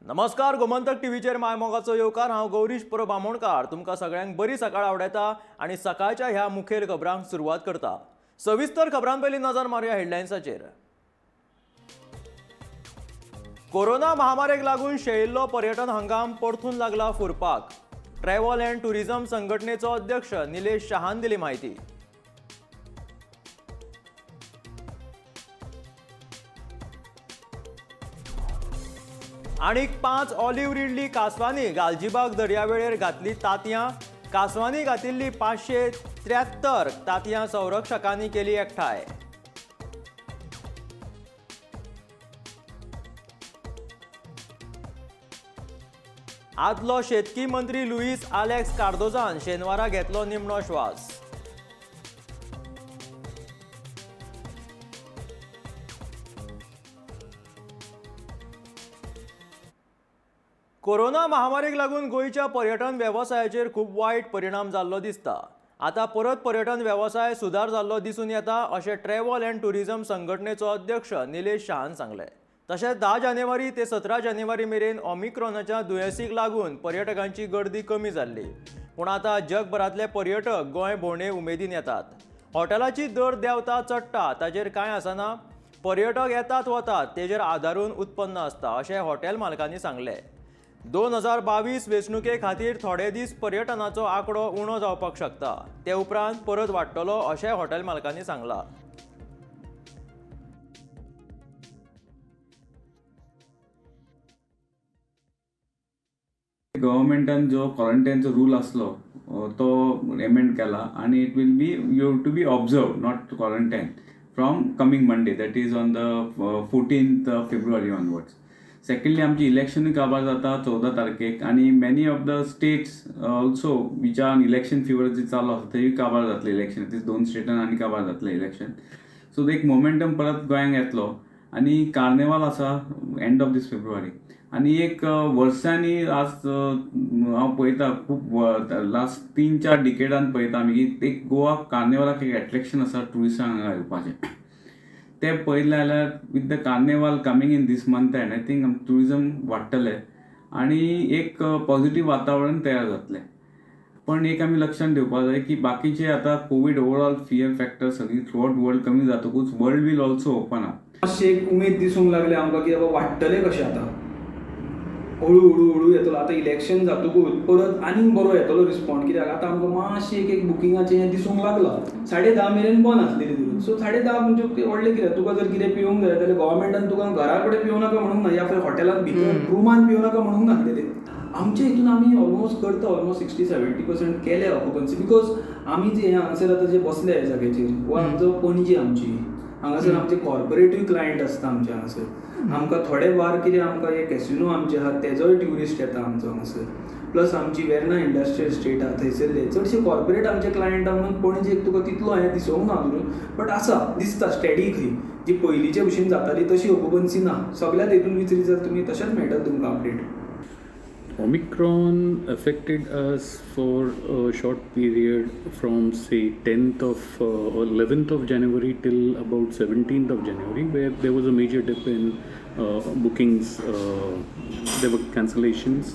नमस्कार, गोमंतक टीव्हीचेर मायमोगाचो येवकार। हांव गौरीश बामोणकार तुमकां सगळ्यांक बरी सकाळ आवडता आणि सकाळच्या ह्या मुखेल खबरांक सुरवात करता। सविस्तर खबरां पयलीं नजर मारया हेडलायन्साचेर। कोरोना महामारेक लागून शेळिल्लो पर्यटन हंगाम परतून लागला फुरपाक। ट्रॅव्हल अँड टुरिझम संघटनेचो अध्यक्ष निलेश शहान दिली माहिती। आनीक 5 ऑलिव्ह रिडली कासवांनी गालजीबाग दर्यावेळेर घातली तांतयां। कासवांनी घातिल्ली 573 तांतयां संरक्षकांनी केली एकठांय। आदलो शेतकी मंत्री लुईस आलेक्स कार्दोजान शेनवारा घेतलो निमणो श्वास। कोरोना महामारीक लागून गोयच्या पर्यटन वेवसायाचेर खूब वायट परिणाम जाल्लो दिसता। आता परत पर्यटन वेवसाय सुदार जाल्लो दिसून येता अशें ट्रॅव्हल अँड टुरिझम संघटनेचो अध्यक्ष निलेश शहान सांगले। तशेंच 10 जानेवारी ते 17 जानेवारी मेरेन ओमिक्रॉनाच्या दुयेंसीक लागून पर्यटकांची गर्दी कमी जाल्ली, पूण आता जगभरातले पर्यटक गोंय भोंवडे उमेदीन येतात। हॉटेलाची दर देंवता चडटा ताचेर कांय आसना, पर्यटक येतात वतात तेजेर आदारून उत्पन्न आसता अशें हॉटेल मालकांनी सांगले। 2022 वेंचणुके खातीर थोडे दीस पर्यटनाचो आंकडो उणो जावपाक शकता, ते उपरांत परत वाडटलो अशें हॉटेल मालकांनी सांगलां। गव्हर्मेंटान जो क्वारंटायनचो रूल असलो तो एमेंड केला आणि it will be you have to be observe not quarantine from coming Monday, that is on the 14th February onwards. Secondly आमची इलेक्शनूय काबार जाता 14 तारखेक आणि many of the states also which are election fever जे चालू आसा थंय काबार जातले इलेक्शन, 2 स्टेटान आनी काबार जातले इलेक्शन। सो एक मोमेंटम परत गोंयांक येतलो आणि कार्निवाल आसा एंड ऑफ दीस फेब्रुवारी आणि एक वर्सांनी आज हांव पळयता खूब लास्ट 3-4 डिकेडान पळयता आमी की एक गोवा कार्निवालाक एक एट्रॅक्शन आसा टुरिस्टांक हांगा येवपाचें। ते पळयलें जाल्यार with the carnival coming in this month and I think tourism वाडटलें आणि एक पॉझिटिव्ह वातावरण तयार जातलें। पण एक आमी लक्षात ठेवपाक जाय की बाकीचे आता कोविड ओवरऑल फियर फॅक्टर सगळी थ्रू आउट वर्ल्ड कमी जातकूच world will also open up. मातशें एक उमेद दिसूंक लागले आमकां की बाबा वाडटलें कशें आतां, हळू येतलो। आतां इलेक्शन जातकूच परत आनीक बरो येतलो रिस्पॉन्ड, कित्याक आतां आमकां मातशें एक बुकिंगाचें हें दिसूंक लागलां। 10:30 मेरेन बंद आसलेली धरून, सो 10:30 म्हणजे व्हडलें कितें, तुका जर कितें पिवंक जाय जाल्यार गव्हर्मेंटान तुका घरा कडेन पिवं नाका म्हणूंक ना, या फिर हॉटेलांत भितर रुमान पिवं नाका म्हणूंक नासलेलें। आमच्या हितून आमी ऑलमोस्ट करता, ऑलमोस्ट 60-70% केले ऑक्युपन्सी, बिकॉज आमी जे हांगासर आतां जे बसले ह्या जाग्याचेर वो आमचो पणजी आमची हांगासर आमचे कॉर्पोरेटीव क्लायंट आसता आमचे हांगासर। आमकां थोडे वार कितें आमकां हे कॅसिनो आमचे आहात तेजोय ट्युरिस्ट येता आमचो हांगासर, प्लस आमची वेर्ना इंडस्ट्रियल स्टेट आहा थंयसरले चडशे कॉर्पोरेट आमचे क्लायंट आहा म्हणून पणजेक तुका तितलो हें दिसूंक ना धरून, बट आसा दिसता स्टेडी खंय जी पयलींचे भशेन जाताली तशी ऑक्युपन्सी ना। सगळ्यात हितून विचरी जर तुमी तशेंच मेळटा तुमकां update. Omicron affected us for a short period from say 10th of or 11th of January till about 17th of January, where there was a major dip in bookings. There were cancellations,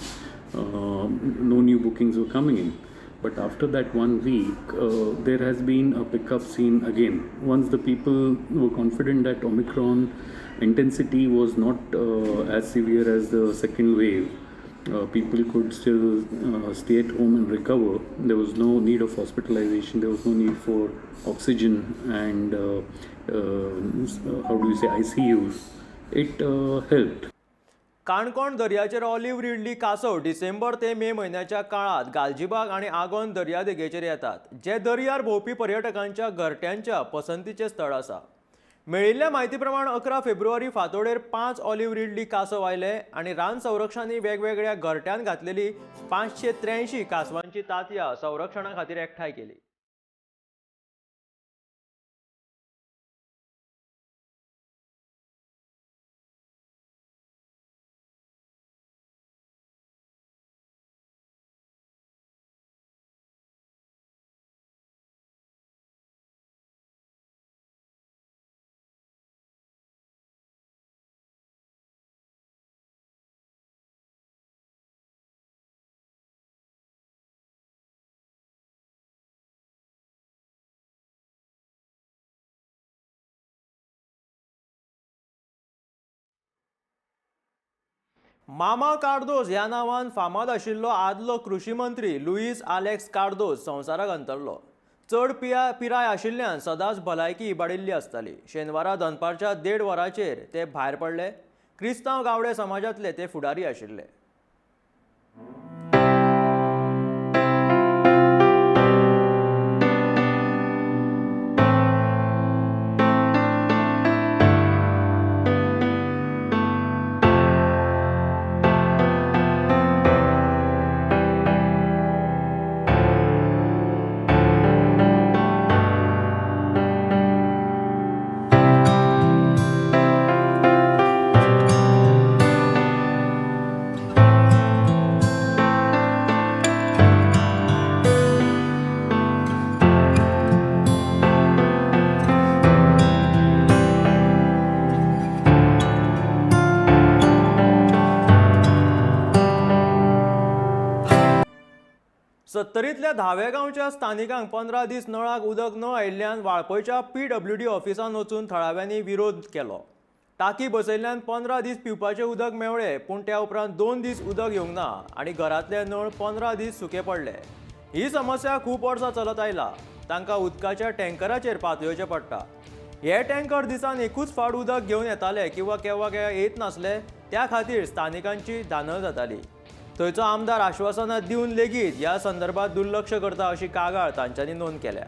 no new bookings were coming in. But after that 1 week, there has been a pickup seen again. Once the people were confident that Omicron intensity was not as severe as the second wave, people could still stay at home and recover. There was no need of hospitalization, there was no need for oxygen and how do you say ICUs. It helped. Canacona दर्याचेर olive ridley कासव डिसेंबर ते मे म्हयन्याच्या काळात गालजीबाग आणि आगोंद दर्यादेगेचेर येतात, जे दर्यार भोंवपी पर्यटकांच्या घरट्यांच्या पसंतीचे स्थळ आसा। मेळिल्ल्या म्हायती प्रमाण 11 फेब्रुवारी फांतोडेर 5 ऑलिव्ह रिडली कासव आयले आणि रान संरक्षकांनी वेगवेगळ्या घरट्यान घातलेली 583 कासवांची तांतयां संरक्षणा खातीर एकठांय केली। मामा कार्दोस ह्या नांवान फामाद आशिल्लो आदलो कृषी मंत्री लुईस आलेक्स कार्दोस संवसाराक अंतरलो. चड पिराय आशिल्ल्यान सदांच भलायकी इबाडिल्ली आसताली. शेनवारा दनपारच्या 1.5 वरांचेर ते भायर पडले. क्रिस्तांव गावडे समाजांतले ते फुडारी आशिल्ले. सत्तरींतल्या 10व्या गांवच्या स्थानिकांक 15 दीस नळाक उदक न आयिल्ल्यान वाळपयच्या PWD ऑफिसान वचून थळाव्यांनी विरोध केलो. टाकी बसयल्ल्यान 15 दीस पिवपाचें उदक मेवळे, पूण त्या उपरांत 2 दीस उदक येवंक ना आनी घरांतले नळ 15 दीस सुके पडले. ही समस्या खूब वर्सां चलत आयला. तांकां उदकाच्या टँकराचेर पातळेवचें पडटा. हे टँकर दिसान एकूच फावट उदक घेवन येताले किंवा केव्हा येत नासले, त्या खातीर स्थानिकांची धानळ जाताली. थंयचो आमदार आश्वासनां दिवन लेगीत ह्या संदर्भात दुर्लक्ष करता अशी कागाळ तांच्यांनी नोंद केल्या.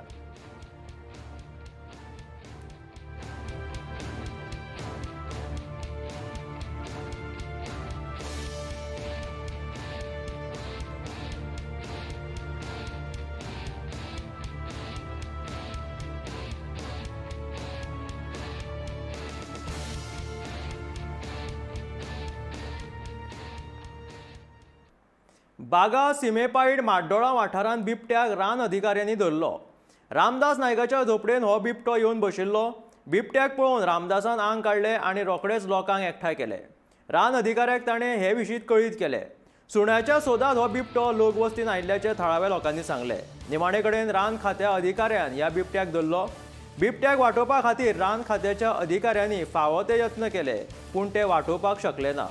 बागा सीमेपायड माड्डोळा वाठारांत बिबट्याक रान अधिकाऱ्यांनी धरलो. रामदास नायकाच्या झोपडेन हो बिबटो येवन बशिल्लो. बिबट्याक पळोवन रामदासान आंग काडले आनी रोखडेच लोकांक एकठांय केले. रान अधिकाऱ्याक ताणें हे विशीं कळीत केलें. सुण्याच्या सोदात हो बिबटो लोकवस्तीन आयिल्ल्याचें थळाव्या लोकांनी सांगलें. निमाणे कडेन रान खात्या अधिकाऱ्यान ह्या बिबट्याक धरलो. बिबट्याक वाटोवपा खातीर रान खात्याच्या अधिकाऱ्यांनी फावो ते यत्न केले, पूण ते वाटोवपाक शकले ना.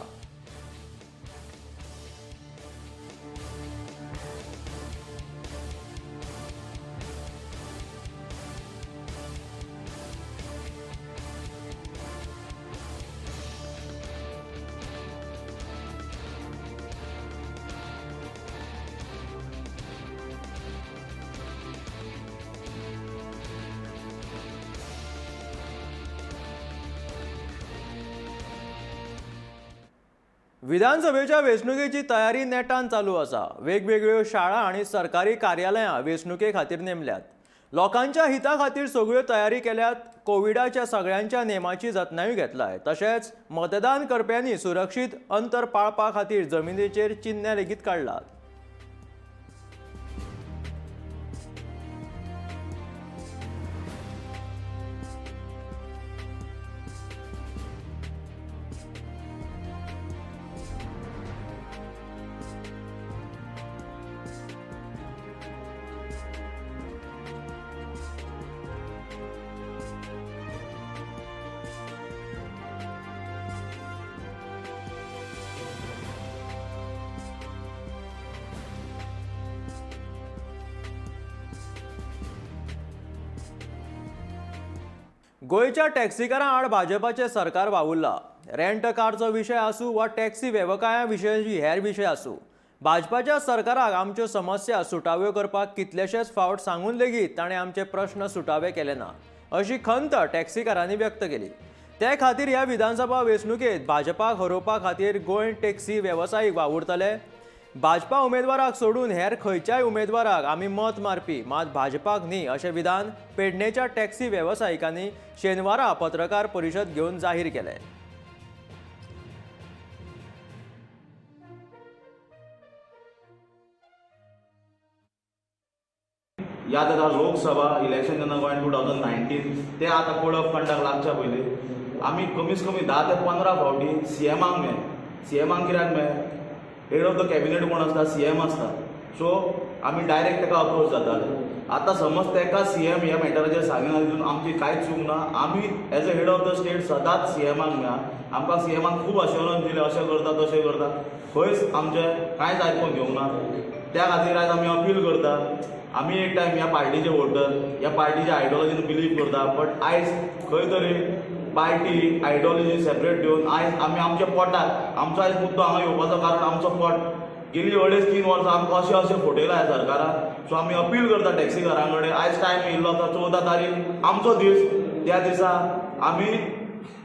विधानसभेच्या वेंचणुकेची तयारी नेटान चालू आसा. वेगवेगळ्यो शाळा आनी सरकारी कार्यालयां वेंचणुके खातीर नेमल्यात. लोकांच्या हिता खातीर सगळ्यो तयारी केल्यात. कोविडाच्या सगळ्यांच्या नेमाची जतनायूय घेतलाय. तशेंच मतदान करप्यांनी सुरक्षीत अंतर पाळपा खातीर जमनीचेर चिन्ह लेगीत काडलात. गोंयच्या टॅक्सीकारां आड भाजपाचें सरकार वावुरला. रेंट कारचो विशय आसूं वा टॅक्सी वेवकायां विशयी हेर विशय आसूं, भाजपाच्या सरकाराक आमच्यो समस्या सुटाव्यो करपाक कितलेशेच फावट सांगून लेगीत ताणें आमचे प्रश्न सुटावे केले ना अशी खंत टॅक्सीकारांनी व्यक्त केली. ते खातीर ह्या विधानसभा वेंचणुकेत भाजपाक हरोवपा खातीर गोंय टॅक्सी वेवसायीक वावुरतले. भाजपा उमेदवाराक सोडून हेर खंयच्याय उमेदवाराक आमी मत मारपी, मात भाजपाक न्ही अशें विधान पेडणेच्या टॅक्सी वेवसायिकांनी शेनवारा पत्रकार परिशद घेवन जाहीर केलें. याद येता लोकसभा इलेक्शन जेन्ना गोंयांत 2019 ते आतां कोड ऑफ कंडक्ट लागच्या पयलीं आमी कमीत कमी 10 ते 15 फावटी सीएमांक मेळ. सीएमांक कित्याक मेळ? हेड ऑफ द कॅबिनेट कोण आसता? सीएम आसता. सो आमी डायरेक्ट ताका अप्रोच जाताले. आतां समज ताका CM ह्या मॅटराचेर सांगिना तितून आमची कांयच चूक ना. आमी as a head of the state सदांच CMाक मेळ्ळा. आमकां CMान खूब अश्योरन्स दिले, अशें करता तशें करता. खंयच आमचें कांयच आयकून घेवंक ना. त्या खातीर आयज आमी अपील करता. आमी एक टायम ह्या पार्टीचे वोटर, ह्या पार्टीच्या आयडियोलॉजीन बिलीव करता, बट आयज खंय तरी पार्टी आयडियोलॉजी सेपरेट घेवन आयज आमी आमच्या पोटाक, आमचो आयज मुद्दो हांगा येवपाचो कारण आमचो पोट. गेली 2.5-3 वर्सां आमकां अशें फटयला ह्या सरकारान. सो आमी अपील करता टॅक्सीकारां कडेन, आयज टायम येयल्लो आसा 14 तारीख आमचो दीस. त्या दिसा आमी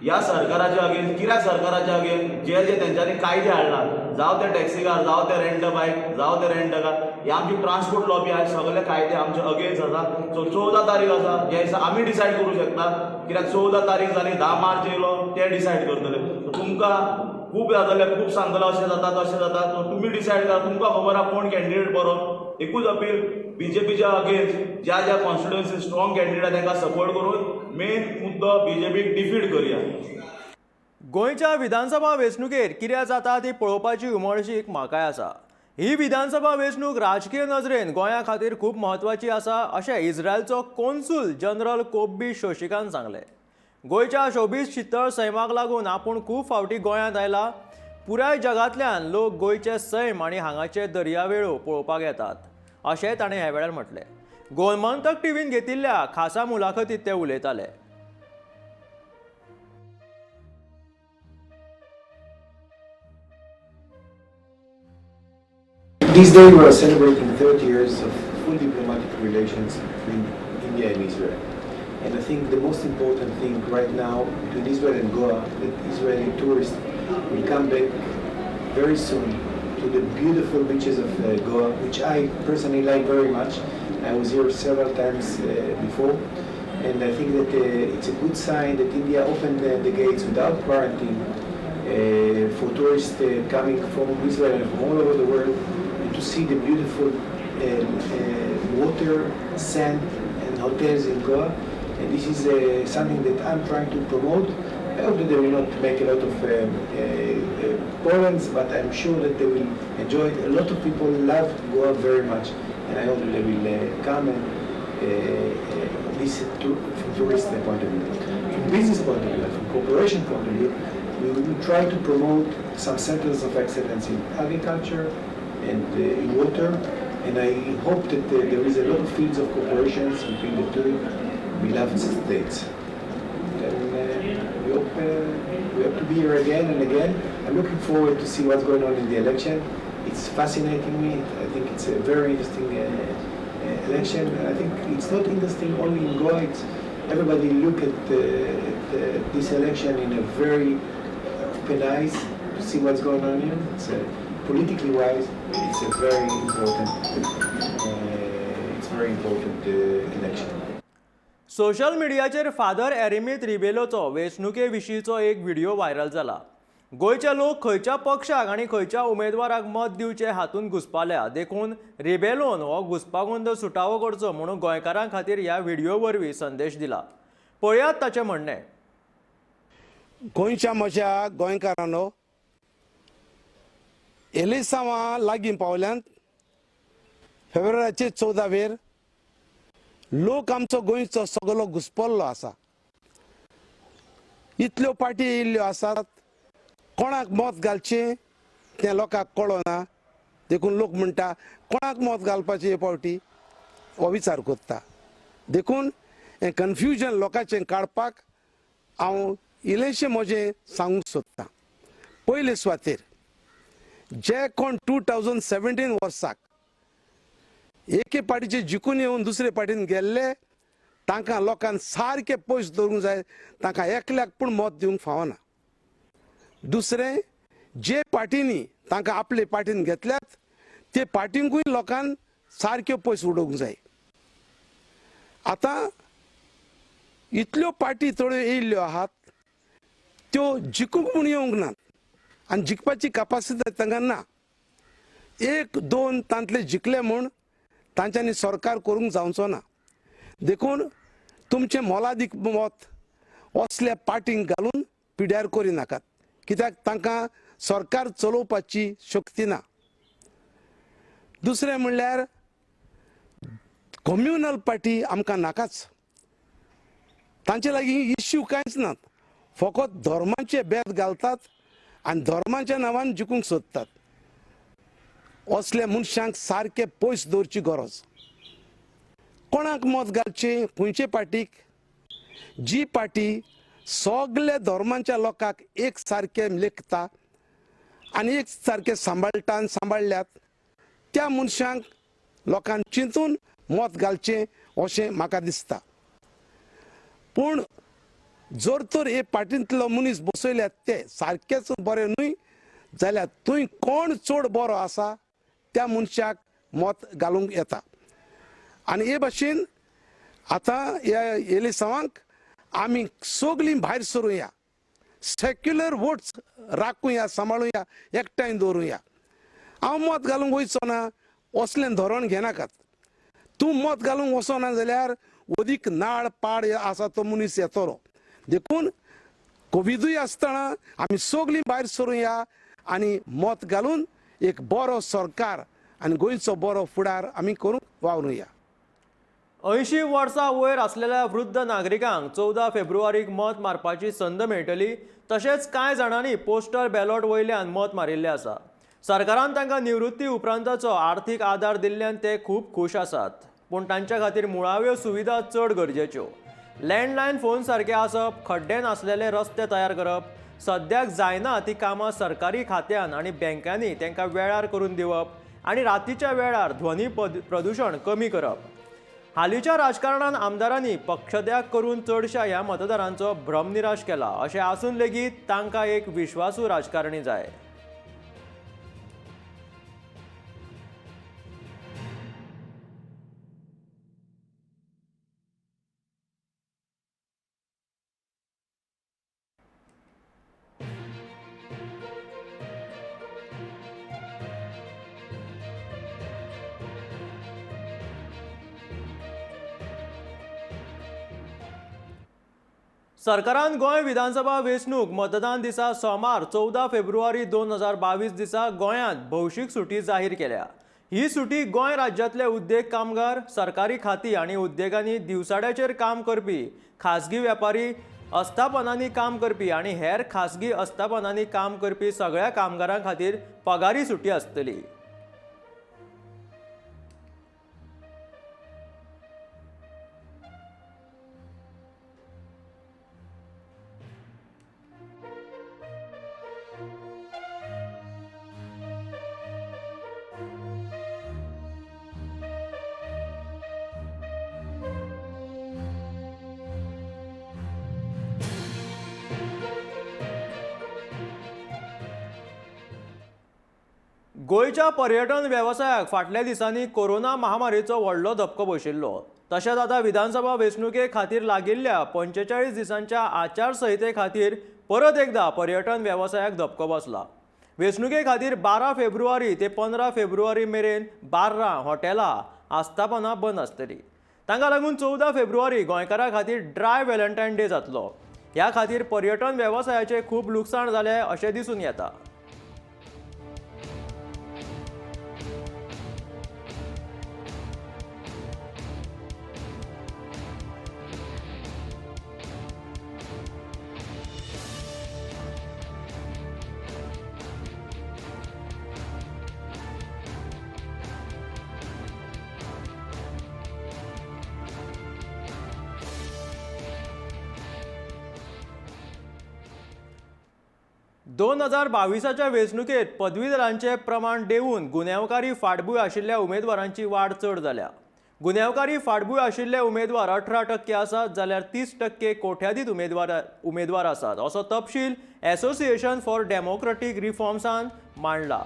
ह्या सरकाराच्या अगेन्स्ट, कित्याक सरकाराच्या अगेन्स्ट जे जे तेंच्यांनी कायदे हाडला, जावं ते टॅक्सीकार, जावं ते रेंट बायक, जावं ते रेंट कार, हे आमची ट्रान्सपोर्ट लॉबी आयज सगळे कायदे आमचे अगेन्स्ट आसा. सो 14 तारीख आसा, ह्या दिसा आमी डिसायड करूं शकता, कित्याक 14 तारीख जाली, 10 मार्च येयलो ते डिसायड करतले. सो तुमकां खूब जाताले, खूब सांगतले अशें जाता तशें जाता. सो तुमी डिसायड करा, तुमकां खबर आहा कोण कॅन्डिडेट बरो. एकूच अपील, बीजेपीच्या अगेन्स्ट ज्या ज्या कॉन्स्टिट्युएन्सी स्ट्रॉंग कॅन्डिडेट तांकां सपोर्ट करून मेन मुद्दो बीजेपीक डिफीट करया. गोंयच्या विधानसभा वेंचणुकेर कितें जाता ती पळोवपाची उमळशीक म्हाकाय आसा. ही विधानसभा वेंचणूक राजकीय नजरेन गोंया खातीर खूब म्हत्वाची आसा अशें इस्रायलचो कॉन्सूल जनरल कोब्बी शोशिकान सांगलें. गोंयच्या शोबीस शितळ सैमाक लागून आपूण खूब फावटी गोंयांत आयला. पुराय जगांतल्यान लोक गोंयचे सैम आनी हांगाचे दर्यावेळो पळोवपाक येतात अशेंय ताणें ह्या वेळार म्हटलें. गोमंतक टीव्हीन घेतिल्ल्या खासा मुलाखतींत ते उलयताले. This day we are celebrating 30 years of full diplomatic relations between India and Israel. And I think the most important thing right now between Israel and Goa, that Israeli tourists will come back very soon to the beautiful beaches of Goa, which I personally like very much. I was here several times before. And I think that it's a good sign that India opened the gates without quarantine for tourists coming from Israel and from all over the world to see the beautiful water, sand and hotels in Goa. And this is something that I'm trying to promote. I hope that they will not make a lot of problems, but I'm sure that they will enjoy it. A lot of people love Goa very much, and I hope that they will come and visit from tourist point of view. From business point of view, from cooperation point of view, we will try to promote some centers of excellence in agriculture and in water, and I hope that there is a lot of fields of cooperation between the two beloved states. And we hope to be here again and again. I'm looking forward to see what's going on in the election. It's fascinating me. I think it's a very interesting election. I think it's not interesting only in Goa. It's everybody look at this election in a very open eyes to see what's going on here. It's politically wise, it's a very important election. Social मिडियाचेर father एरिमीत रिबेलोचो वेंचणुके विशींचो एक video viral जाला. गोंयचे लोक खंयच्या पक्षाक आनी खंयच्या उमेदवाराक मत दिवचे हातून घुस्पाल्या, देखून रिबेलोन हो घुस्पागोंद सुटावो करचो म्हणून गोंयकारां खातीर ह्या व्हिडिओ वरवीं संदेश दिला. पळयात ताचें म्हणणें. गोंयच्या म्हज्या गोंयकारांनो, एलिसांवां लागीं पावल्यांत. फेब्रुवारीचे 14 लोक आमचो गोंयचो सगळो घुस्पल्लो आसा. इतल्यो पार्टी येयल्ल्यो आसात, कोणाक मत घालचें तें लोकांक कळना. देखून लोक म्हणटा कोणाक मत घालपाचें हे पावटी हो विचार करता. देखून हें कन्फ्युजन लोकांचें काडपाक हांव इल्लेशें म्हजें सांगूंक सोदतां. पयले सुवातेर जे कोण 2017 वर्साक एके पार्टीचे जिखून येवन दुसरे पार्टीन गेल्ले, तांकां लोकांन सारके पयस दवरूंक जाय. तांकां एकल्याक पूण मत दिवंक फावना. दुसरें, जे पार्टींनी तांकां आपले पार्टीन घेतल्यात ते पार्टींकूय लोकांन सारक्यो पयस उडोवंक जाय. आतां इतल्यो पार्टी थोड्यो येयल्ल्यो आहात, त्यो जिखूंक म्हूण येवंक नात आनी जिखपाची कॅपासिटी तांकां ना. 1-2 तांतले जिखले म्हूण तांच्यांनी सरकार करूंक जावचो ना. देखून तुमचें मोलादीक मत असल्या पार्टींक घालून पिड्यार करिनाकात, कित्याक तांकां सरकार चलोवपाची शक्ती ना. दुसरें म्हणल्यार कम्युनल पार्टी आमकां नाकाच. तांचे लागीं इश्यू कांयच नात, फकत धर्माचे भेद घालतात आनी धर्माच्या नांवान जिखूंक सोदतात. असल्या मनशांक सारके पयस दवरची गरज. कोणाक मत घालचें, खंयचे पार्टीक? जी पार्टी सगळे धर्मांच्या लोकांक एक सारखे लेखता आनी एक सारखे सांबाळटा आनी सांबाळल्यात, त्या मनशांक लोकांक चिंतून मत घालचें अशें म्हाका दिसता. पूण जर तर हे पार्टींतलो मनीस बसयल्यात ते सारकेच बरे न्हय जाल्यार थंय कोण चड बरो आसा त्या मनशाक मत घालूंक येता. आनी हे भाशेन आतां ह्या एलिसांवांक आमी सगळीं भायर सरुया, सेक्युलर वोट्स राखुया, सांबाळुया, एकठांय दवरुया. हांव मत घालूंक वयचो ना असलें धोरण घेनाकात. तूं मत घालूंक वचना जाल्यार अदीक नाड पाड आसा तो मनीस येतलो. देखून कोविडूय आसतना आमी सगळीं भायर सरुया आनी मत घालून एक बरो सरकार आनी गोंयचो बरो फुडार आमी करूंक वावरुया. 80 वर्सां वयर आसलेल्या वृद्ध नागरिकांक 14 फेब्रुवारीक मत मारपाची संद मेळटली. तशेंच कांय जाणांनी पोस्टल बॅलॉट वयल्यान मत मारिल्ले आसा. सरकारान तांकां निवृत्ती उपरांतचो आर्थीक आदार दिल्ल्यान ते खूब खूश आसात. पूण तांच्या खातीर मुळाव्यो सुविधा चड गरजेच्यो. लँडलायन फोन सारके आसप, खड्डे नासलेले रस्ते तयार करप, सद्याक जायना ती कामां सरकारी खात्यान आनी बँकांनी तांकां वेळार करून दिवप आनी रातीच्या वेळार ध्वनी प्रदूशण कमी करप. हालींच्या राजकारणान आमदारांनी पक्षत्याग करून चडशा ह्या मतदारांचो भ्रमनिराश केला. अशें आसून लेगीत तांकां एक विश्वासू राजकारणी जाय. सरकारान गोंय विधानसभा वेंचणूक मतदान दिसा सोमार 14 फेब्रुवारी 2022 दिसा गोंयांत भौशीक सुटी जाहीर केल्या. ही सुटी गोंय राज्यांतले उद्देग कामगार, सरकारी खाती आनी उद्देगांनी दिवसाड्याचेर काम करपी, खासगी वेपारी, अस्थापनांनी काम करपी आनी हेर खासगी अस्थापनांनी काम करपी सगळ्या कामगारां खातीर पगारी सुटी आसतली. गोंयच्या पर्यटन वेवसायाक फाटल्या दिसांनी कोरोना महामारीचो व्हडलो धपको बशिल्लो. तशेंच आतां विधानसभा वेंचणुके खातीर लागिल्ल्या 45 दिसांच्या आचारसंहिते खातीर परत एकदा पर्यटन वेवसायाक धपको बसला. वेंचणुके खातीर 12 फेब्रुवारी ते 15 फेब्रुवारी मेरेन बार्रां, हॉटेलां, आस्थापनां बंद आसतलीं. तांकां लागून 14 फेब्रुवारी गोंयकारां खातीर ड्राय व्हॅलेंटायन डे जातलो. ह्या खातीर पर्यटन वेवसायाचें खूब लुकसाण जालें अशें दिसून येता. दोन 2022च्या वेंचणुकेत पदवीधरांचे प्रमाण देंवून गुन्यांवकारी फाटभूंय आशिल्ल्या उमेदवारांची वाड चड जाल्या. गुन्यांवकारी फाटभूंय आशिल्ले उमेदवार 18% आसात जाल्यार 30% कोट्याधीत उमेदवार आसात असो तपशील एसोसिएशन फॉर डेमोक्रेटीक रिफॉर्म्सान मांडला.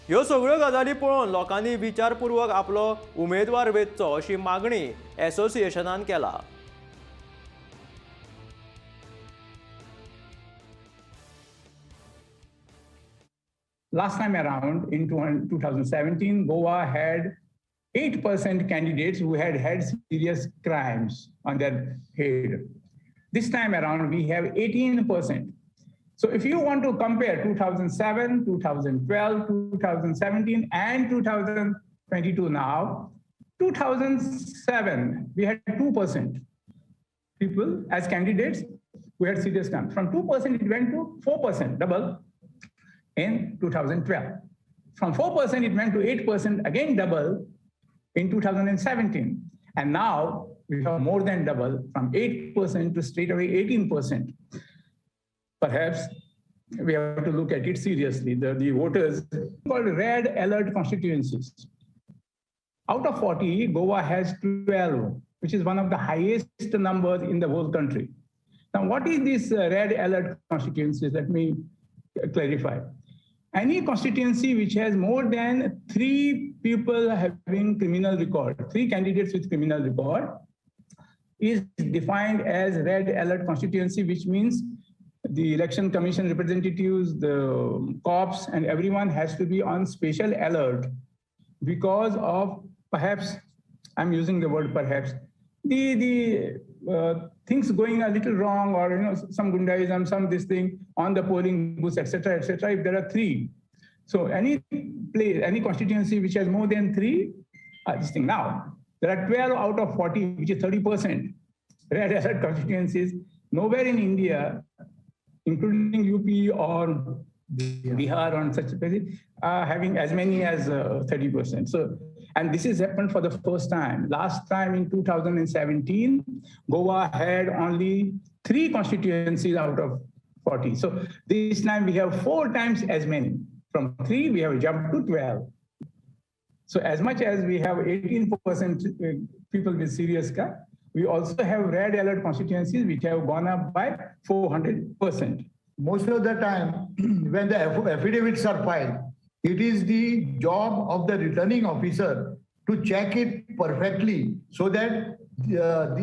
ह्यो सगळ्यो गजाली पळोवन लोकांनी विचारपूर्वक आपलो उमेदवार वेंचचो अशी मागणी एसोसिएशनान केला. Last time around, in 2017, Goa had 8% candidates who had had serious crimes on their head. This time around, we have 18%. So if you want to compare 2007, 2012, 2017, and 2022 now, 2007, we had 2% people as candidates who had serious crimes. From 2%, it went to 4%, double, in 2012. From 4%, it went to 8%, again double, in 2017. And now we have more than double, from 8% to straight away 18%. Perhaps we have to look at it seriously. The voters called red alert constituencies. Out of 40, Goa has 12, which is one of the highest numbers in the whole country. Now, what is this red alert constituencies? Let me clarify. Any constituency which has more than 3 people having criminal record, 3 candidates with criminal record, is defined as red alert constituency, which means the election commission representatives, the cops, and everyone has to be on special alert because of, perhaps, I'm using the word perhaps, the things going a little wrong, or some gundaism, some this thing on the polling booths, etc., etc. If there are 3, so any place, any constituency which has more than 3, this thing. Now there are 12 out of 40, which is 30% red alert constituencies. Nowhere in India, including UP or Bihar or such places, having as many as 30%. So, and this has happened for the first time. Last time in 2017, Goa had only 3 constituencies out of 40. So this time we have 4 times as many. From 3, we have jumped to 12. So as much as we have 18% people with serious crime, we also have red alert constituencies which have gone up by 400%. Most of the time, when the affidavits are filed, it is the job of the returning officer to check it perfectly so that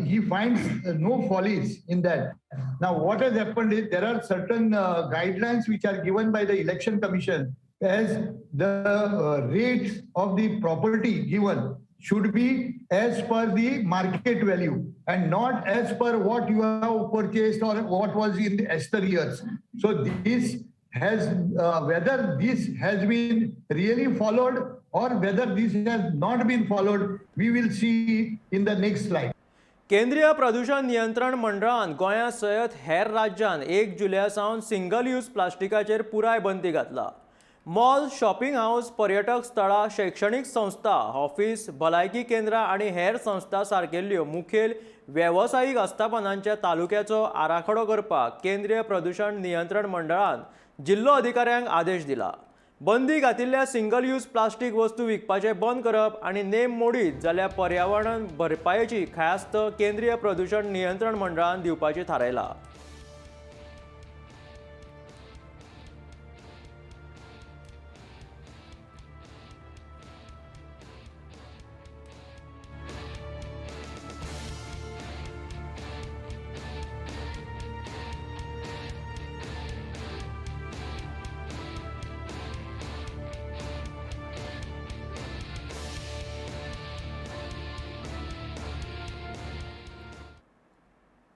he finds no follies in that. Now, what has happened is there are certain guidelines which are given by the election commission as the rates of the property given should be as per the market value and not as per what you have purchased or what was in the years. So this has, whether this has been really followed or whether this has not been followed, we will see in the next slide. केंद्रीय प्रदूषण नियंत्रण मंडळान गोंया सयत हेर राज्यान 1 जुलया सावन single use प्लास्टिकाचेर पुराय बंदी घातला. मॉल, शॉपिंग हाऊस, पर्यटक स्थळां, शैक्षणिक संस्था, ऑफिस, भलायकी केंद्रां आनी हेर संस्था सारकेल्ल्यो मुखेल वेवसायीक आस्थापनांच्या तालुक्याचो आराखडो करपाक केंद्रीय प्रदूषण नियंत्रण मंडळान जिल्लो अधिकाऱ्यांक आदेश दिला. बंदी घातिल्ल्या सिंगल यूज प्लास्टीक वस्तू विकपाचे बंद करप आनी नेम मोडीत जाल्यार पर्यावरण भरपायेची ख्यास्त केंद्रीय प्रदूषण नियंत्रण मंडळान दिवपाची थारायला.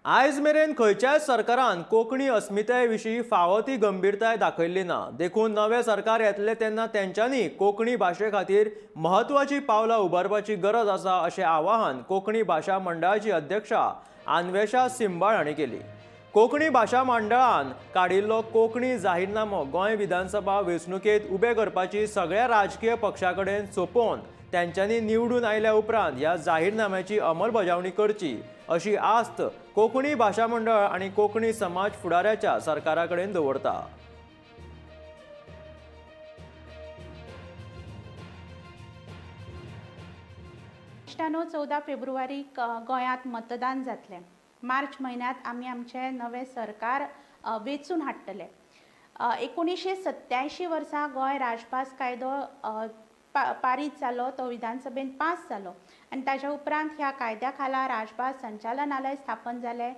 आयज मेरेन खंयच्याय सरकारान कोंकणी अस्मिताये विशीं फावो ती गंभीरताय दाखयल्ली ना. देखून नवे सरकार येतले तेन्ना तेंच्यांनी कोंकणी भाशे खातीर म्हत्वाची पावलां उबारपाची गरज आसा अशें आवाहन कोंकणी भाशा मंडळाची अध्यक्षा अन्वेषा सिंबाळ हांणी केली. कोंकणी भाशा मंडळान काडिल्लो कोंकणी जाहीरनामो गोंय विधानसभा वेंचणुकेंत उबे करपाची सगळ्या राजकीय पक्षां कडेन सोपोवन त्यांच्यांनी निवडून आयल्या उपरांत ह्या जाहीरनाम्याची अंमलबजावणी करची अशी आस्त कोंकणी भाशा मंडळ आनी कोंकणी समाज फुडाऱ्याच्या सरकारा कडेन दवरता. इश्टानो 14 फेब्रुवारीक गोंयांत मतदान जातलें. मार्च म्हयन्यांत आमी आमचें नवें सरकार वेंचून हाडटले. 1987 वर्सा गोंय राजपास कायदो पारीत जालो, तो विधानसभेन पास जालो आनी ताच्या उपरांत ह्या कायद्या खाला राजभास संचालनालय स्थापन जालें.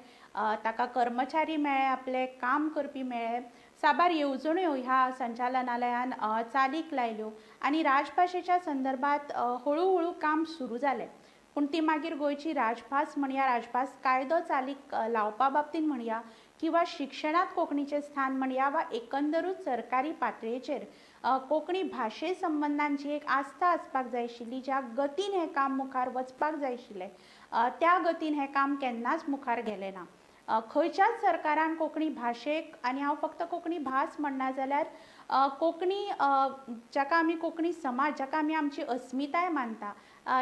ताका कर्मचारी मेळ्ळे, आपले काम करपी मेळ्ळे, साबार येवजण्यो ह्या संचालनालयान चालीक लायल्यो आनी राजभाशेच्या संदर्भात हळू हळू काम सुरू जालें. पूण ती मागीर गोंयची राजभास म्हणया, राजभास कायदो चालीक लावपा बाबतींत म्हणया किंवा शिक्षणांत कोंकणीचें स्थान म्हणया वा एकंदरूच सरकारी पातळेचेर कोंकणी भाशे संबंधान जी एक आस्था आसपाक जाय आशिल्ली, ज्या गतीन हें काम मुखार वचपाक जाय आशिल्लें, त्या गतीन हें काम केन्नाच मुखार गेलें ना. खंयच्याच सरकारान कोंकणी भाशेक, आनी हांव फक्त कोंकणी भास म्हणना जाल्यार कोंकणी, जाका आमी कोंकणी समाज, जाका आमी आमची अस्मिताय मानता,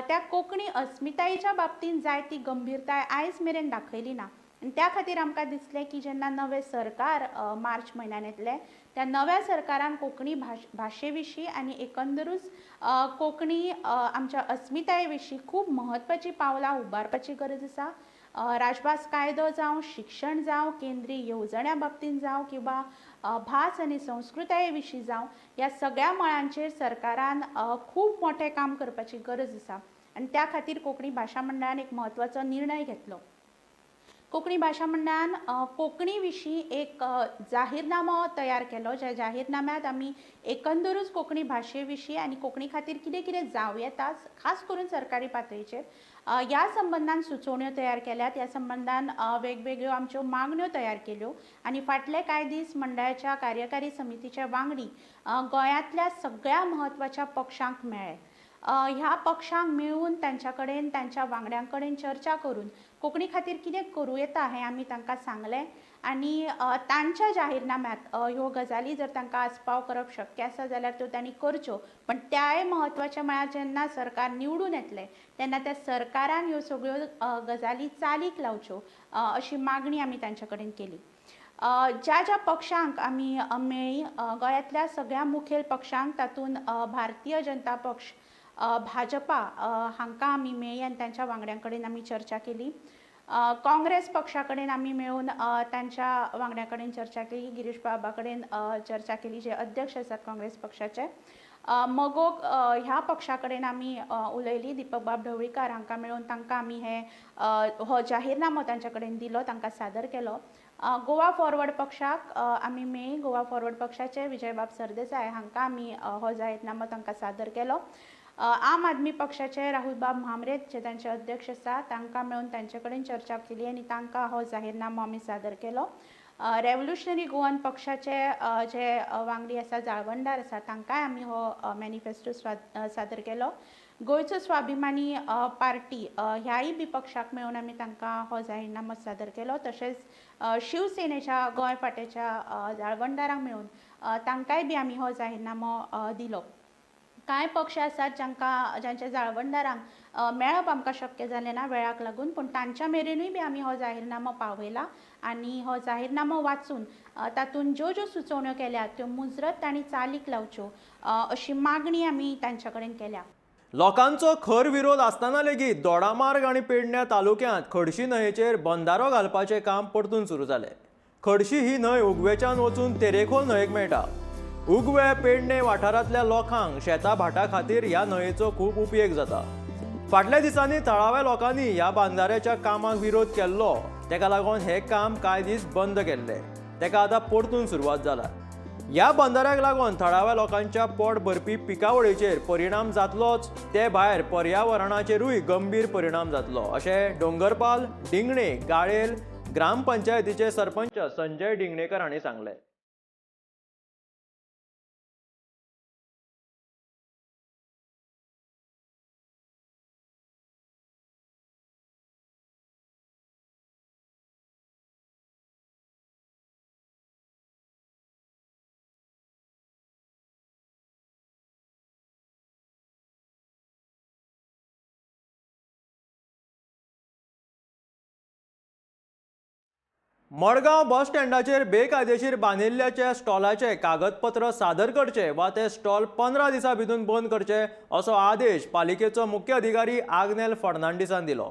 त्या कोंकणी अस्मितायेच्या बाबतींत जाय ती गंभीरताय आयज मेरेन दाखयली ना. आनी त्या खातीर आमकां दिसलें की जेन्ना नवें सरकार मार्च म्हयन्यान येतलें, त्या नव्या सरकारान कोंकणी भाशे विशीं आनी एकंदरूच कोंकणी आमच्या अस्मिताये विशीं खूब म्हत्वाची पावलां उबारपाची गरज आसा. राजभास कायदो जावं, शिक्षण जावं, केंद्रीय येवजण्या बाबतींत जावं, किंवा भास आनी संस्कृताये विशीं जावं, ह्या सगळ्या मळांचेर सरकारान खूब मोठें काम करपाची गरज आसा. आनी त्या खातीर कोंकणी भाशा मंडळान एक म्हत्वाचो निर्णय घेतलो. कोंकणी भाशा मंडळान कोंकणी विशीं एक जाहीरनामो तयार केलो, ज्या जाहीरनाम्यांत आमी एकंदरूच कोंकणी भाशे विशीं आनी कोंकणी खातीर कितें कितें जावं येता, खास करून सरकारी पातळीचेर, ह्या संबंधान सुचोवण्यो तयार केल्यात. ह्या संबंधान वेगवेगळ्यो आमच्यो मागण्यो तयार केल्यो, आनी फाटले कांय दीस मंडळाच्या कार्यकारी समितीच्या वांगडी गोंयांतल्या सगळ्या म्हत्वाच्या पक्षांक मेळ्ळे. ह्या पक्षांक मेळून तांच्या कडेन, तांच्या वांगड्यां कडेन चर्चा करून कोंकणी खातीर कितें करूं येता हें आमी तांकां सांगलें. आनी तांच्या जाहीरनाम्यांत ह्यो गजाली जर तांकां आस्पाव करप शक्य आसा जाल्यार त्यो तांणी करच्यो. पण त्याय म्हत्वाचें म्हळ्यार जेन्ना सरकार निवडून येतलें तेन्ना त्या सरकारान ह्यो सगळ्यो गजाली चालीक लावच्यो, अशी मागणी आमी तांचे कडेन केली. ज्या ज्या पक्षांक आमी मेळ्ळी, गोंयांतल्या सगळ्या मुखेल पक्षांक, तातूंत भारतीय जनता पक्ष, भाजपा हांकां आमी मेळ्ळी आनी तांच्या वांगड्यां कडेन आमी चर्चा केली. काँग्रेस पक्षा कडेन आमी मेळून तांच्या वांगड्यां कडेन चर्चा केली. गिरीश बाबा कडेन चर्चा केली, जे अध्यक्ष आसात काँग्रेस पक्षाचे. मगोक ह्या पक्षा कडेन आमी उलयली. दीपक बाब ढवळीकार हांकां मेळून तांकां आमी हो जाहीरनामो तांच्या कडेन दिलो, तांकां सादर केलो. गोवा फॉरवर्ड पक्षाक आमी मेळ्ळी. गोवा फॉरवर्ड पक्षाचे विजयबाब सरदेसाय हांकां आमी हो जाहीरनामो तांकां सादर केलो. आम आदमी पक्षाचे राहुल बाब म्हामरे, जे तांचे अध्यक्ष आसा, तांकां मेळून तांचे कडेन चर्चा केली आनी तांकां हो जाहीरनामो आमी सादर केलो. रेव्होल्युशनरी गोवन पक्षाचे जे वांगडी आसा, जाळवणदार आसा, तांकांय आमी हो मॅनिफेस्टो सादर केलो. गोंयचो स्वाभिमानी पार्टी ह्याय बी पक्षाक मेळून आमी तांकां हो जाहीरनामो सादर केलो. तशेंच शिवसेनेच्या गोंय फाटेच्या जाळवणदारांक मेळून तांकांय बी आमी हो जाहीरनामो दिलो. कांय पक्ष आसात ज्यांच्या जाळवणदारांक मेळप आमकां शक्य जालें ना वेळाक लागून, पूण तांच्या मेरेनूय बी आमी हो जाहीरनामो पावयला. आनी हो जाहीरनामो वाचून तातूंत ज्यो ज्यो सुचोवण्यो केल्यात त्यो मुजरत तांणी चालीक लावच्यो, अशी मागणी आमी तांच्या कडेन केल्या. लोकांचो खर विरोध आसतना लेगीत दोडामार्ग आनी पेडण्यां तालुक्यांत खडशी न्हंयेचेर बंदारो घालपाचें काम परतून सुरू जालें. खडशी ही न्हंय उगवेच्यान वचून तेरेखोल न्हंयेक मेळटा. उगवे पेडणे वाठारांतल्या लोकांक शेता भाटा खातीर ह्या न्हंयेचो खूब उपयोग जाता. फाटल्या दिसांनी थळाव्या लोकांनी ह्या बांदाऱ्याच्या कामाक विरोध केल्लो, तेका लागून हें काम कांय दीस बंद केल्लें. तेका आतां परतून सुरवात जाला. ह्या बंदाऱ्याक लागून थळाव्या लोकांच्या पोट भरपी पिकावळीचेर परिणाम जातलोच, ते भायर पर्यावरणाचेरूय गंभीर परिणाम जातलो, अशें डोंगरपाल, डिंगणे, गाळेल ग्रामपंचायतीचे सरपंच संजय डिंगणेकर हांणी सांगलें. मडगांव बस स्टँडाचेर बेकायदेशीर बांदिल्ल्याच्या स्टॉलाचे कागदपत्र सादर करचे वा ते स्टॉल 15 दिसां भितर बंद करचे असो आदेश पालिकेचो मुख्य अधिकारी आग्नेल फर्नांडिसान दिलो.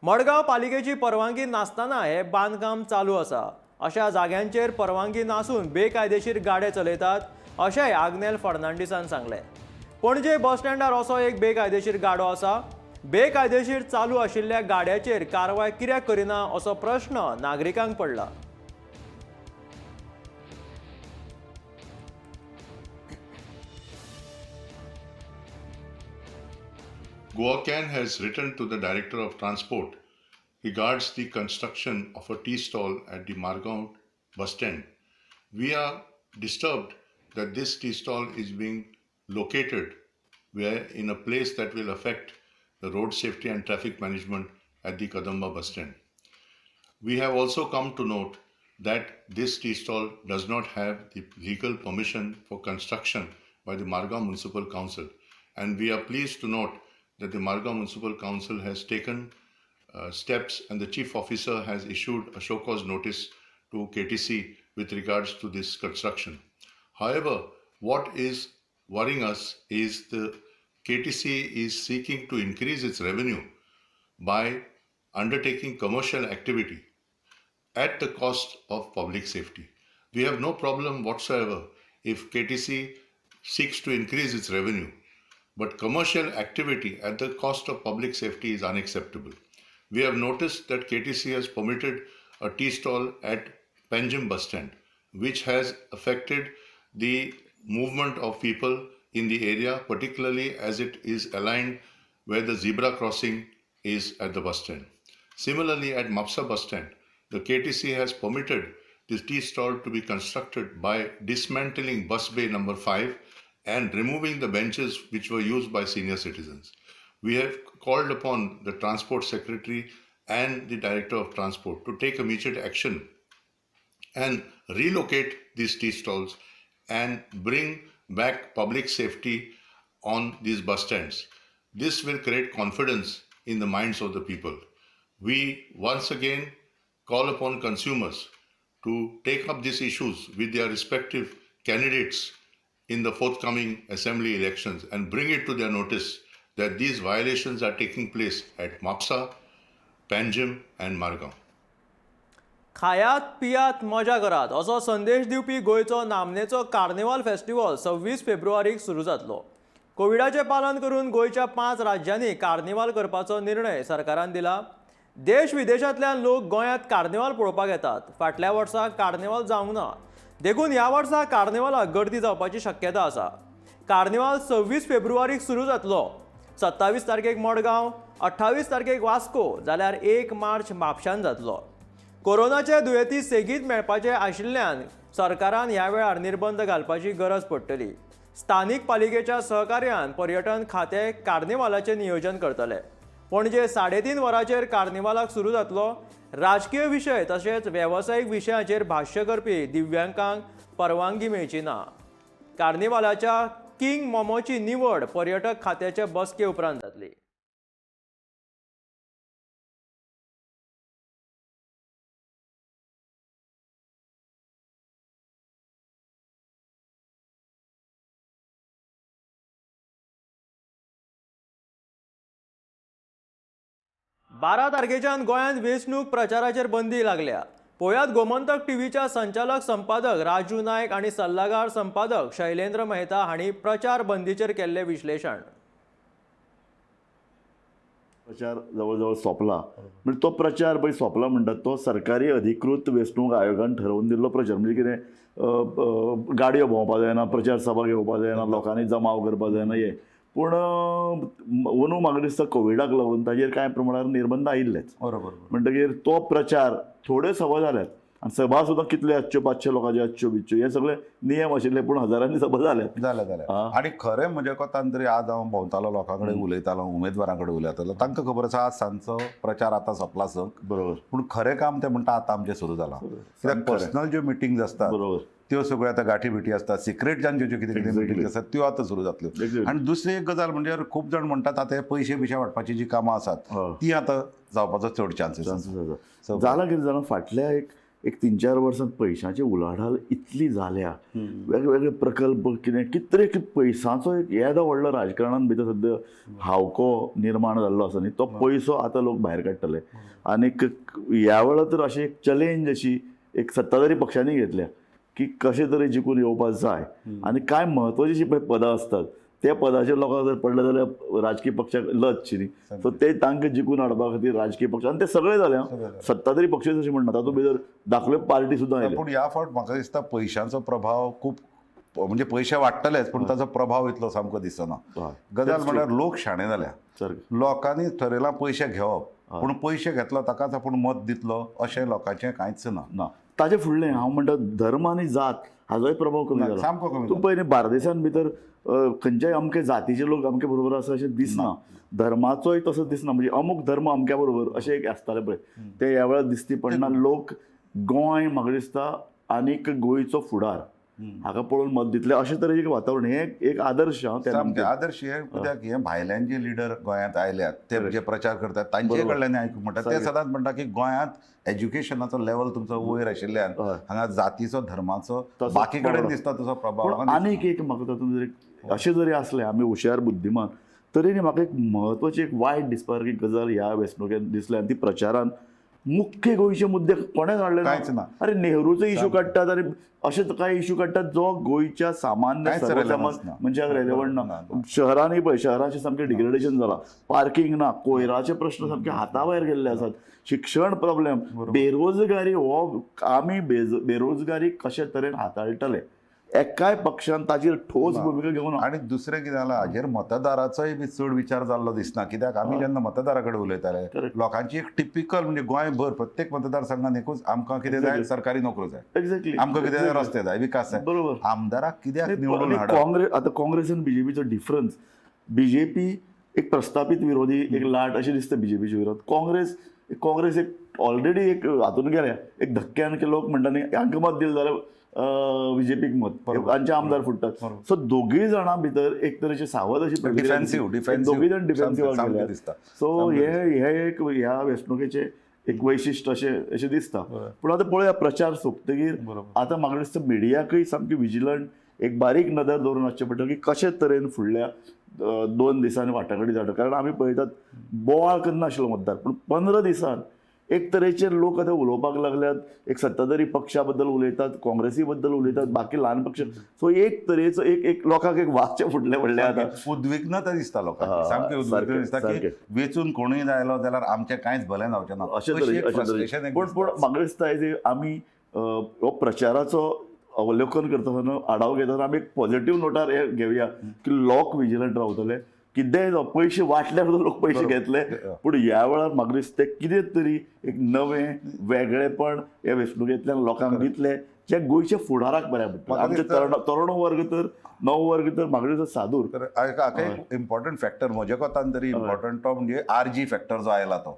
मडगांव पालिकेची परवानगी नासतना हे बांदकाम चालू आसा. अशा जाग्यांचेर परवानगी नासून बेकायदेशीर गाडे चलयतात अशेंय आग्नेल फर्नांडिसान सांगलें. पणजे बस स्टँडार असो एक बेकायदेशीर गाडो आसा. बेकायदेशीर चालू आशिल्ल्या गाड्याचेर कारवाय कित्याक करिना असो प्रश्न नागरिकांक पडला. GoaCan has written to the Director of Transport regards the construction of a tea stall at the Margao bus stand. We are disturbed that this tea stall is being located where in a place that will affect the road safety and traffic management at the Kadamba bus stand. We have also come to note that this tea stall does not have the legal permission for construction by the Margao Municipal Council, and we are pleased to note that the Margao Municipal Council has taken steps and the chief officer has issued a show cause notice to KTC with regards to this construction. However, what is worrying us is the KTC is seeking to increase its revenue by undertaking commercial activity at the cost of public safety. We have no problem whatsoever if KTC seeks to increase its revenue, but commercial activity at the cost of public safety is unacceptable. We have noticed that KTC has permitted a tea stall at Panjim bus stand, which has affected the movement of people in the area, particularly as it is aligned where the zebra crossing is at the bus stand. Similarly, at Mapsa bus stand, the KTC has permitted the tea stall to be constructed by dismantling bus bay number 5 and removing the benches which were used by senior citizens. We have called upon the Transport Secretary and the Director of Transport to take immediate action and relocate these tea stalls and bring back public safety on these bus stands. This will create confidence in the minds of the people. We once again call upon consumers to take up these issues with their respective candidates in the forthcoming assembly elections and bring it to their notice that these violations are taking place at Mapsa, Panjim and Margao. खायात पियात मजा करात असो संदेश दिवपी गोंयचो नामनेचो carnival festival 26 फेब्रुवारीक सुरू जातलो. कोविडाचें पालन करून गोंयच्या 5 राज्यांनी कार्निवाल करपाचो निर्णय सरकारान दिला. देश विदेशांतल्यान लोक गोंयांत कार्निवाल पळोवपाक येतात. फाटल्या वर्सा कार्निवाल जावंक ना, देखून ह्या वर्सा कार्निवालाक गर्दी जावपाची शक्यता आसा. कार्निवाल 26 फेब्रुवारीक सुरू जातलो. 27 तारखेक मडगांव, 28 तारखेक वास्को, जाल्यार 1 मार्च म्हापशान जातलो. कोरोनाचे दुयेंती सेगीत मेळपाचे आशिल्ल्यान सरकारान ह्या वेळार निर्बंध घालपाची गरज पडटली. स्थानीक पालिकेच्या सहकार्यान पर्यटन खाते कार्निवालाचें नियोजन करतले. पणजे 3.5 वरांचेर कार्निवालाक सुरू जातलो. राजकीय विशय तशेंच वेवसायीक विशयांचेर भाश्य करपी दिव्यांगांक परवानगी मेळची ना. कार्निवालाच्या किंग मोमोची निवड पर्यटक खात्याचे बसके उपरांत जातली. बारा तारखेच्यान गोंयांत वेंचणूक प्रचाराचेर बंदी लागल्या. पळयात गोमंतक टीव्हीच्या संचालक संपादक राजू नायक आनी सल्लागार संपादक शैलेंद्र मेहता हांणी प्रचार बंदीचेर केल्लें विश्लेशण. प्रचार जवळ सोंपला, म्हणजे तो प्रचार पळय सोंपला म्हणटात तो सरकारी अधिकृत वेंचणूक आयोगान ठरवून दिल्लो प्रचार. म्हणजे कितें गाडयो भोंवपाक जायना, प्रचार सभा घेवपाक जायना, लोकांनी जमाव करपाक जायना हे. पूण अंदू म्हाका दिसता कोविडाक लागून ताजेर कांय प्रमाणात निर्बंध आयिल्लेच. बरोबर. म्हणटकीर तो प्रचार थोड्यो सभा जाल्यात आनी सभा सुद्दां कितल्यो 500 लोकांच्यो 800 हे सगळे नियम आशिल्ले, पूण हजारांनी सभा जाल्यात. आणि खरें म्हजे कोतान तरी आज हांव भोंवतालो, लोकां कडेन उलयतालो, उमेदवारां कडेन उलयतालो, तांकां खबर आसा आज सांजचो प्रचार आतां सोंपला संक. बरोबर. पूण खरें काम तें म्हणटा आतां आमचें सुरू जालां. कित्याक पर्सनल ज्यो मिटींग्स आसतात बरोबर त्यो सगळ्यो आतां गाठी भेटी आसतात, सिक्रेट ज्यो कितें कितें मिटींग्स आसतात त्यो आतां सुरू जातल्यो. आनी दुसरी एक गजाल म्हणजे खूब जाण म्हणटात आतां हे पयशे वाडपाची जी कामां आसात ती आतां जावपाचो चड चान्सीस आसा. जालां कितें जालां फाटल्या एक 3-4 वर्सांत पयशांची उलाढाल इतली जाल्या. वेगवेगळे प्रकल्प कितें पयसांचो एक येदो व्हडलो राजकारणान भितर सद्या हावको निर्माण जाल्लो आसा न्ही, तो पयसो आतां लोक भायर काडटले. आनीक ह्या वेळार तर अशी एक चॅलेंज अशी एक सत्ताधारी पक्षांनी घेतल्या की कशे तरी जिखून येवपाक जाय. आनी कांय म्हत्वाची जी पळय पदां असतात त्या पदाचेर लोकांक जर पडले जाल्यार राजकीय पक्षाक लज न्ही, सो ते तांकां जिखून हाडपा खातीर राजकीय पक्ष आनी ते सगळे जाले सत्ताधारी पक्ष जशें म्हणटा तातूंत भितर दाखले पार्टी सुद्दां आयले. पूण ह्या फावट म्हाका दिसता पयशांचो प्रभाव खूब, म्हणजे पयशे वाडटलेच पूण ताचो प्रभाव इतलो सामको दिसना. गजाल म्हळ्यार लोक शाणे जाल्या. लोकांनी ठरयलां पयशे घेवप पूण पयशे घेतलो ताकाच आपूण मत दितलो अशें लोकांचें कांयच ना. ताजे फुडलें हांव म्हणटा धर्म आनी जात हाजोय प्रभाव कमी जाला. सामको कमी तूं पळय न्ही बार्देशांत भितर खंयच्याय अमके जातीचे लोक अमके बरोबर आसा अशें दिसना. धर्माचोय तसो दिसना, म्हणजे अमूक धर्म अमक्या बरोबर अशें एक आसतालें पळय ते ह्या वेळार दिसती पडना. लोक गोंय म्हाका दिसता आनीक गोंयचो फुडार हाका पळोवन मत दितले अशें तरेचें वातावरण. हे एक आदर्श आदर्श हे कित्याक हे भायल्यान जे लिडर गोंयांत आयल्यात ते जे प्रचार करतात तांचे कडल्यान आयकूंक म्हणटा ते सदांच म्हणटा की गोंयांत एज्युकेशनाचो लेवल तुमचो वयर आशिल्ल्यान हांगा जातीचो धर्माचो बाकी कडेन दिसता तसो प्रभाव. आनीक एक म्हाका तातूंत जर अशें जरी असलें आमी हुशार बुद्धिमान तरी म्हाका एक म्हत्वाची एक वायट दिसपासारकी गजाल ह्या वेंचणुकेंत दिसली आनी ती प्रचारान मुख्य गोंयचे मुद्दे कोणेच हाडले ना. अरे नेहरूचो इश्यू काडटात आनी अशे कांय इश्यू काडटात जो गोंयच्या सामान्य मनशाक रेलेवंट ना. शहरांनी पळय शहराचें सामकें डिग्रेडेशन जालां. पार्किंग ना, कोयराचे प्रश्न सामके हाता भायर गेल्ले आसात. शिक्षण प्रॉब्लेम, बेरोजगारी हो आमी बेरोजगारी कशे तरेन हाताळटले एकाय पक्षान ताचेर ठोस भुमिका घेवन. आनी दुसरें कितें जालां हाजेर मतदाराचोय बी चड विचार जाल्लो दिसना. कित्याक आमी जेन्ना मतदारा कडेन उलयताले लोकांची एक टिपिकल म्हणजे गोंयभर प्रत्येक मतदारसंघान एकूच आमकां कितें जाय, सरकारी नोकऱ्यो जाय, एक्झॅक्टली आमकां कितें जाय, रस्ते जाय, विकास जाय. बरोबर. आमदाराक कित्याक निवडून हाडप? काँग्रेस आतां काँग्रेस आनी बीजेपीचो डिफरन्स, बीजेपी एक प्रस्थापीत विरोधी एक लाट अशें दिसता बीजेपीचे विरोध. काँग्रेस एक ऑलरेडी एक हातून गेल्या एक धक्क्यान के लोक म्हणटा न्ही हांकां मत दिलें जाल्यार बीजेपीक मत तांचे आमदार फुटतात. सो दोगूय जाणां भितर एक तरेचे सावध अशी दोगूय जाण डिफेन्सिव्ह गेले. सो हे एक ह्या वेंचणुकेचे एक वैशिश्ट अशें दिसता. पूण आतां पळया प्रचार सोंपतकीर आतां म्हाका दिसता मिडियाकय सामकी विजिलंट एक बारीक नदर दवरून वचचें पडटा की कशे तरेन फुडल्या 2 दिसांनी वाटाघाटी जाता. कारण आमी पळयतात बोवाळ करनाशिल्लो मतदार पूण 15 दिसान एक तरेचे लोक आतां उलोवपाक लागल्यात. एक सत्ताधारी पक्षा बद्दल उलयतात, काँग्रेसी बद्दल उलयतात, बाकी ल्हान पक्ष. सो एक तरेचो एक लोकांक एक वागचे फुटले पडले आतां. उद्विग्नता दिसता लोकांची, सामकी उद्विग्नता दिसता की वेचून कोणूय जायलो जाल्यार आमचें कांयच भलें जावचें ना अशें तरेचें. पूण म्हाका दिसता आमी हो प्रचाराचो अवलोकन करतना आढावो घेतना आमी एक पॉझिटिव्ह नोटार हे घेवया की लोक विजिलंट रावतले. कितेंय जावं पयशे वाटल्यार लोक पयशे घेतले पूण ह्या वेळार म्हाका दिसता कितें तरी एक नवें वेगळेपण ह्या वेंचणुकेंतल्यान लोकांक दितले जे गोंयच्या फुडाराक बऱ्या पडटलें. आमचे तरुण वर्ग तर नव वर्ग तर म्हाका दिसता सादूर. एक इम्पॉर्टंट फॅक्टर म्हज्या कोतान तरी इम्पॉर्टंट तो म्हणजे RG फॅक्टर जो आयला तो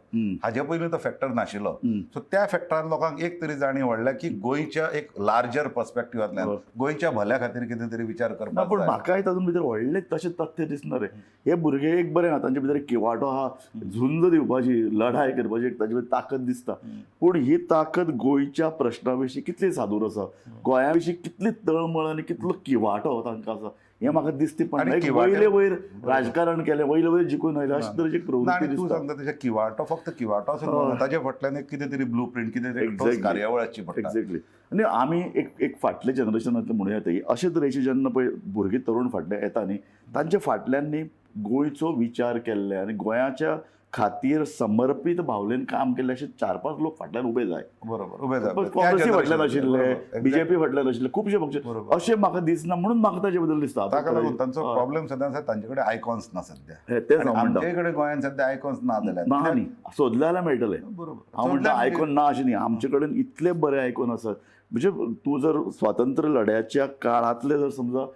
हाजे पयलीं तो फॅक्टर नाशिल्लो. सो त्या फॅक्टरान लोकांक एक तरी जाणीव व्हडल्या की गोंयच्या एक लार्जर पर्स्पेक्टिव्हांतल्यान गोंयच्या भल्या खातीर कितें तरी विचार करपाक. पूण म्हाकाय तातूंत भितर व्हडले तशें तथ्य दिसना रे. हे भुरगे एक बरें आहा तांचे भितर किवाटो आहा, झुंज दिवपाची, लढाय करपाची ताचे भितर ताकद दिसता. पूण ही ताकद गोंयच्या प्रश्ना विशीं कितली सादूर आसा, गोंया विशीं कितली तळमळ आनी कितलो किवाटो तांकां आसा हें म्हाका दिसती. पण वयले वयर राजकारण केलें, वयले वयर जिखून आयलें अशे तरेची प्रवृत्ती दिसता. तूं सांगता तशें किवाटो फक्त किवाटो आसूं ताचे फाटल्यान एक कितें तरी ब्लू प्रिंट कितें तरी कार्यावळ आसची पडटा. एक्झॅक्टली. आनी आमी एक फाटले जनरेशनांतले म्हणूं येता अशे तरेचे जेन्ना पळय भुरगीं तरूण फाटले येता न्ही तांचे फाटल्यान न्ही गोंयचो विचार केल्ले आनी गोंयाच्या खातीर समर्पीत भावनेन काम केल्ले अशे 4-5 लोक फाटल्यान उबे जाय. बरोबर, उबे जाय. काँग्रेसी फाटल्यान आशिल्ले, बीजेपी फाटल्यान आशिल्ले, खुबशे पक्ष अशें म्हाका दिसना. म्हणून म्हाका ताचे बद्दल दिसता ताका लागून तांचो प्रॉब्लेम सद्या आसा तांचे कडेन आयकॉन्स ना सद्या. तेच आमचे कडेन गोंयान सद्या आयकॉन्स ना जाल्यार ना न्ही सोदले जाल्यार मेळटले. हांव म्हणटा आयकॉन ना अशें न्ही, आमचे कडेन इतले बरे आयकॉन आसात. म्हणजे तूं जर स्वातंत्र्य लढ्याच्या काळांतले जर समजा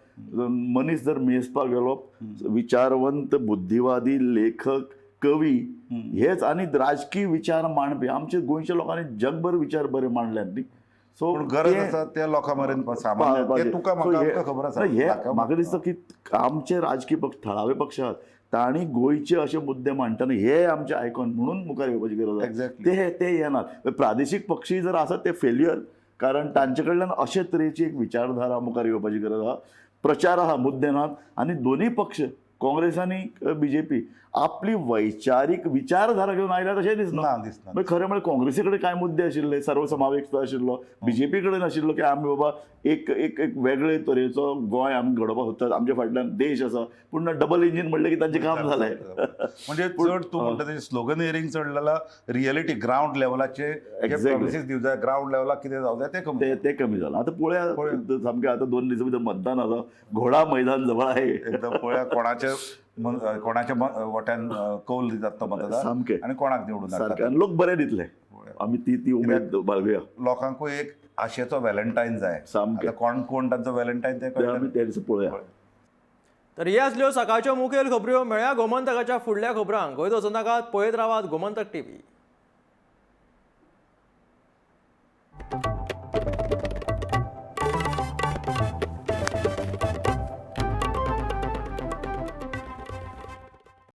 मनीस जर मेजपाक गेलो विचारवंत, बुद्धिवादी, लेखक, कवी हेच आणि राजकीय विचार मांडपी आमचे गोंयच्या लोकांनी जगभर विचार बरे मांडल्यात न्ही. सो गरज आसा त्या लोकां मेरेन सामान्य तुका म्हाका खबर आसा. हे म्हाका दिसता की आमचे राजकीय पक्ष थळावे पक्ष आहात तांणी गोंयचे अशे मुद्दे मांडटना हे आमचे आयकॉन म्हणून मुखार येवपाची गरज आसा. ते येनात. प्रादेशीक पक्षी जर आसत ते फेल्युअर, कारण तांचे कडल्यान अशे तरेची एक विचारधारा मुखार येवपाची गरज आहा. प्रचार आहा, मुद्दे नात. आनी दोनूय पक्ष काँग्रेस आनी बीजेपी आपली वैचारीक विचारधारा घेवन आयल्यात अशें दिसना. खरें म्हळ्यार काँग्रेसी कडेन कांय मुद्दे आशिल्ले, सर्वसमावेश आशिल्लो, बीजेपी कडेन आशिल्लो की आमी बाबा एक एक एक वेगळे तरेचो गोंय आमी घडोवपाक सोदतात, आमच्या फाटल्यान देश आसा. पूण डबल इंजीन म्हणलें की तांचें काम जालें. म्हणजे चड तूं म्हणटा तें स्लोगन हियरिंग चड जालां, रियलिटी ग्रावंड लेवलाचे प्रॉमिसीस दिवं जाय, ग्रावंड लेवलाक कितें जावं जाय ते कमी जालां. आतां पळया सामकें आतां 2 दिसां भितर मतदान आसा, घोडा मैदान जवळ आहे. एकदम पळया कोणाचे कोणाच्या वट्यान कौल दितात तो मतदार सामकें. आनी कोणाक निवडून सारकें हाडटात. आनी लोक बरे दितले आमी ती उमेद बाळगुया. लोकांकूय एक आशेचो व्हॅलेंटायन जाय. सामकें. आतां कोण तांचो व्हॅलेंटायन ते ते आमी त्या दिसा पळोवया. तर हे आसल्यो सकाळच्यो मुखेल खबऱ्यो. मेळ्या गोमंतकाच्या फुडल्या खबरांक. खंय वचूं नाकात, पळयत रावात गोमंतक टीव्ही.